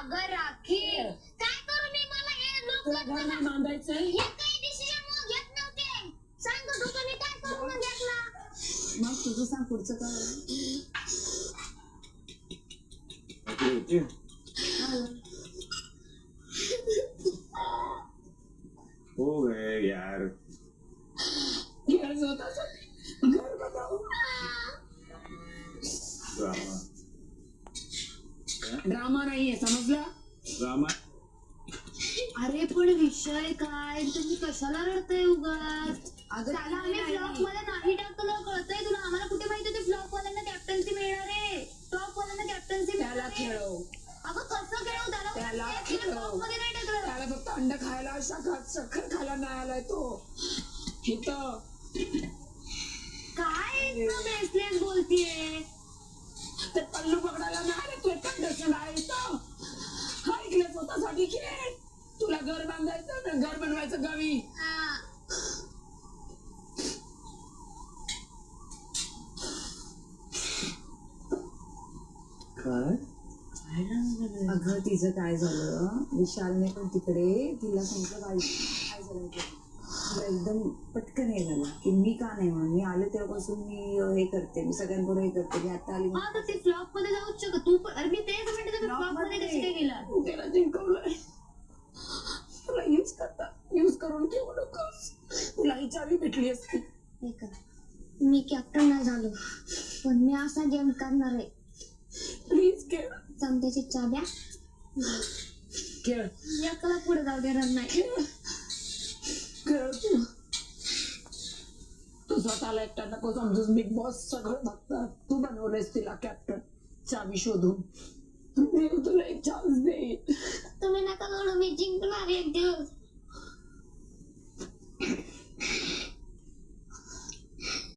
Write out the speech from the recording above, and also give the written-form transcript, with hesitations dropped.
अगं राखी काय करू मी? मला हे लोक तुला घर नाही बांधायचंय? हे काही डिसिजन मग घेत नव्हते. सांगत होतो मी काय करू मग घेतला. मग तुझं सांग पुढचं काय? हो गए यार. घर स्वतःसाठी घर बनाव. ड्रामा ड्रामा नाहीये, समजला? ड्रामा. अरे पण विषय काय? तुम्ही कशाला रडताय उगाच? अगं त्याला आम्ही फ्लॉप मध्ये नाही टाकलं, कळतंय तुला? आम्हाला कुठे माहिती होती फ्लॉप वाल्यांना कॅप्टन्सी मिळणार आहे, टॉप वाल्यांना कॅप्टन्सी मिळणार त्याला आहे. खेळव. अगं कसं खेळू त्याला? त्याला फ्लॉप मध्ये नाही टाकलं. त्याला फक्त अंड खायला, साखर खायला नाही आलाय तो. इथं काय बेसलेस बोलतीये? ते पल्लू पकडायला नाही आले, तू कंडिशन आहे इथं. ऐकलं स्वतःसाठी खेळ. तुला घर बांधायचं ना, घर बनवायचं गावी. काय? अगं तिचं काय झालं, विशालने पण तिकडे तिला सांगितलं बाई काय झालं ते. तिला एकदम पटकन हे झालं की मी का नाही, म्हणून मी आले तेव्हापासून मी हे करते, मी सगळ्यांबरोबर हे करते. मी आता आली हा तर ते फ्लॉप मध्ये जाऊच शकत तू पण. अरे मी तेच म्हणते तुम्ही फ्लॉप मध्ये कशी काय गेला? तू त्याला जिंकवलंय. तुला यूज करता, यूज करून ठेवू नकोस. तुला ही चावी भेटली असती. हे कर, मी कॅप्टन नाही झालो पण मी असा गेम करणार आहे. प्लीज खेळ. चमच्याची चाब्या खेळ एकाला पुढे जाऊ देणार नाही. खेळ तू. तू स्वतःला एकटा नको समजूस. बिग बॉस सगळं बघतात. तू बनवलंयस तिला कॅप्टन. चावी शोधून मी तुला एक चान्स देईन. तुम्ही नका लढू, मी जिंकणार एक दिवस.